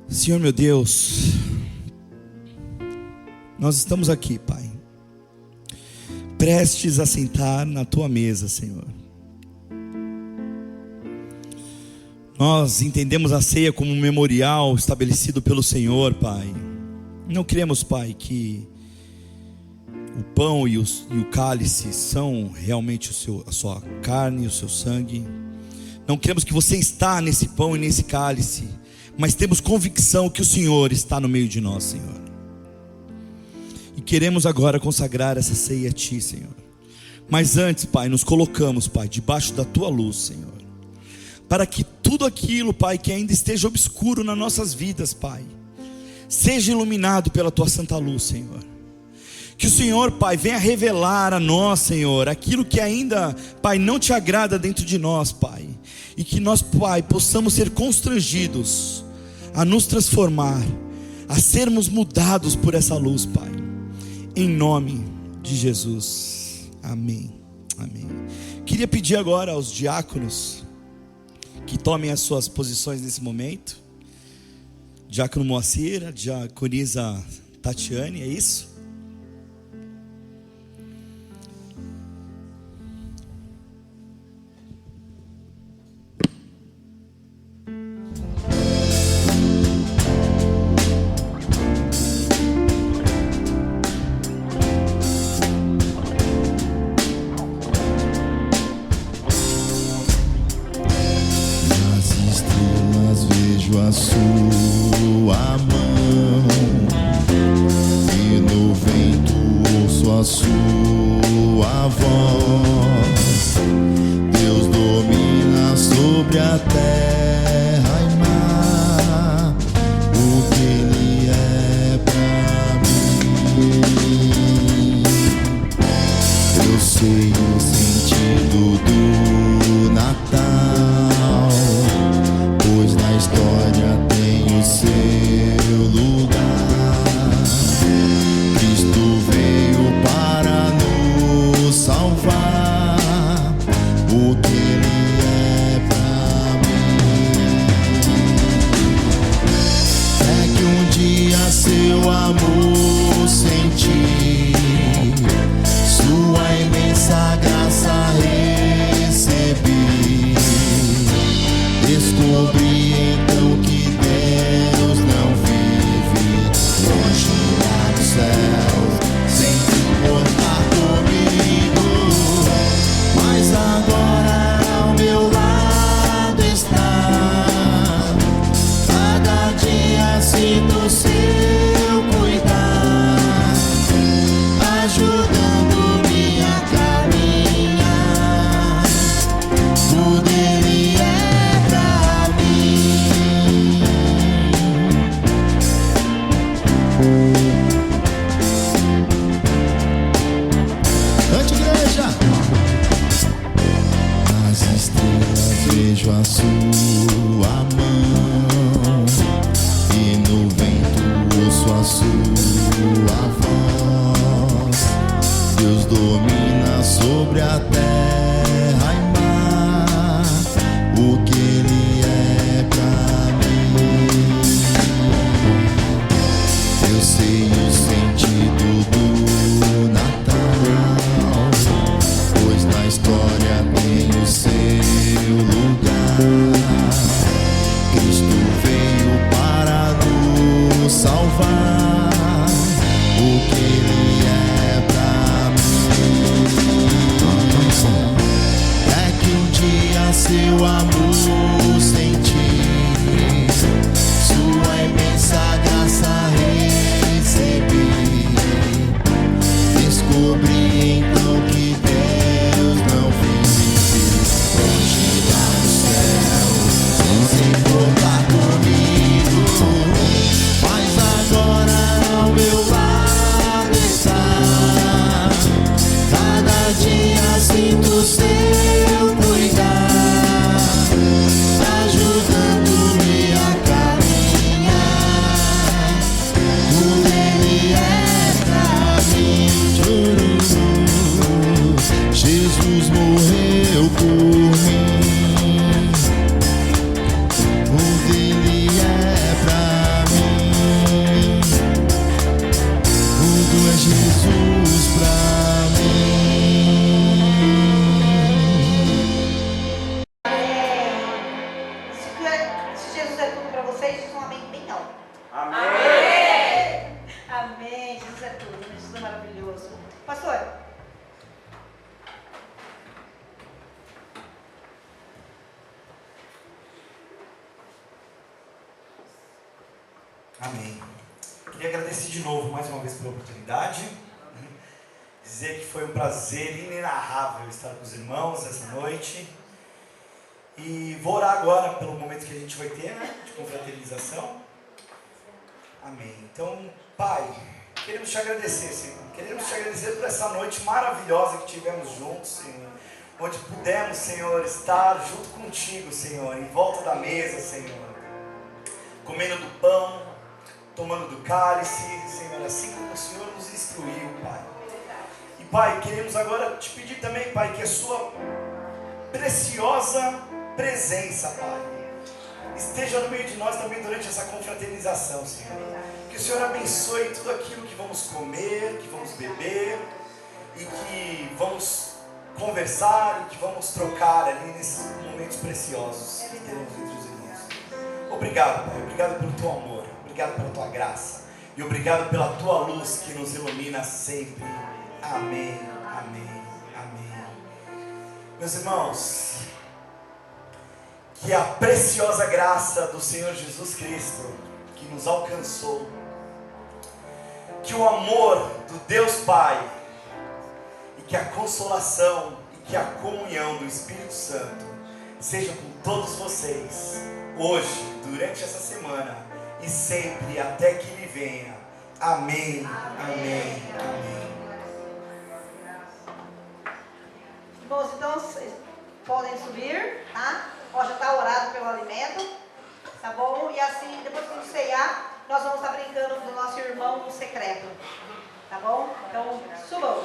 Senhor meu Deus, nós estamos aqui, Pai, prestes a sentar na Tua mesa, Senhor. Nós entendemos a ceia como um memorial estabelecido pelo Senhor, Pai. Não queremos, Pai, que o pão e o cálice são realmente a sua carne e o seu sangue. Não queremos que você está nesse pão e nesse cálice, mas temos convicção que o Senhor está no meio de nós, Senhor. E queremos agora consagrar essa ceia a Ti, Senhor. Mas antes, Pai, nos colocamos, Pai, debaixo da Tua luz, Senhor, para que tudo aquilo, Pai, que ainda esteja obscuro nas nossas vidas, Pai, seja iluminado pela Tua santa luz, Senhor. Que o Senhor, Pai, venha revelar a nós, Senhor, aquilo que ainda, Pai, não Te agrada dentro de nós, Pai. E que nós, Pai, possamos ser constrangidos a nos transformar, a sermos mudados por essa luz, Pai. Em nome de Jesus. Amém. Amém. Queria pedir agora aos diáconos que tomem as suas posições nesse momento. Diácono Moacir, a diaconisa Tatiane, é isso? amor senti, sua imensa graça recebi. Descobri então que Deus não vive longe lá do céu, sem se importar comigo, mas agora ao meu lado está. Cada dia sinto seu cuidar, ajudando-me a caminhar. Tudo Ele é pra mim. Cante, igreja! Nas estrelas vejo a sua mão, e no vento ouço a sua voz. Deus domina sobre a terra e mar, o que Ele é pra mim. Eu sei o sentido do Natal, pois na história tem o seu lugar. Cristo veio para nos salvar, o que Ele é pra mim. É que um dia seu amor senti, sua imensa graça recebi. Descobri então que Deus não vive longe lá do céu, sem se importar comigo, mas agora ao meu lado está. Cada dia sinto seu cuidar, ajudando-me a caminhar. Tudo Ele é pra mim. Jesus morreu por mim, tudo Ele é pra mim. Tudo é Jesus pra mim. Se Jesus é tudo para vocês, diz um amém bem alto. Amém. Amém. Jesus é tudo. Jesus é maravilhoso. Pastor. Amém. Queria agradecer de novo mais uma vez pela oportunidade. Dizer que foi um prazer inenarrável estar com os irmãos essa noite. E vou orar agora pelo momento que a gente vai ter, né, de confraternização. Amém. Então, Pai, queremos te agradecer, Senhor. Queremos te agradecer por essa noite maravilhosa que tivemos juntos, Senhor. Onde pudemos, Senhor, estar junto contigo, Senhor, em volta da mesa, Senhor. Comendo do pão, tomando do cálice, Senhor, assim como o Senhor nos instruiu, Pai. E, Pai, queremos agora te pedir também, Pai, que a sua preciosa presença, Pai, esteja no meio de nós também durante essa confraternização, Senhor. Que o Senhor abençoe tudo aquilo que vamos comer, que vamos beber e que vamos conversar e que vamos trocar ali nesses momentos preciosos que teremos entre os irmãos. Obrigado, Pai. Obrigado pelo teu amor. Obrigado pela tua graça. E obrigado pela tua luz que nos ilumina sempre. Amém, amém, amém. Meus irmãos, que a preciosa graça do Senhor Jesus Cristo, que nos alcançou, que o amor do Deus Pai, e que a consolação e que a comunhão do Espírito Santo seja com todos vocês, hoje, durante essa semana e sempre até que Ele venha. Amém, amém, amém. Irmãos, então vocês podem subir, tá? Ó, já está orado pelo alimento, tá bom? E assim, depois que a gente ceiar, nós vamos estar brincando do nosso irmão no secreto, tá bom? Então, subam.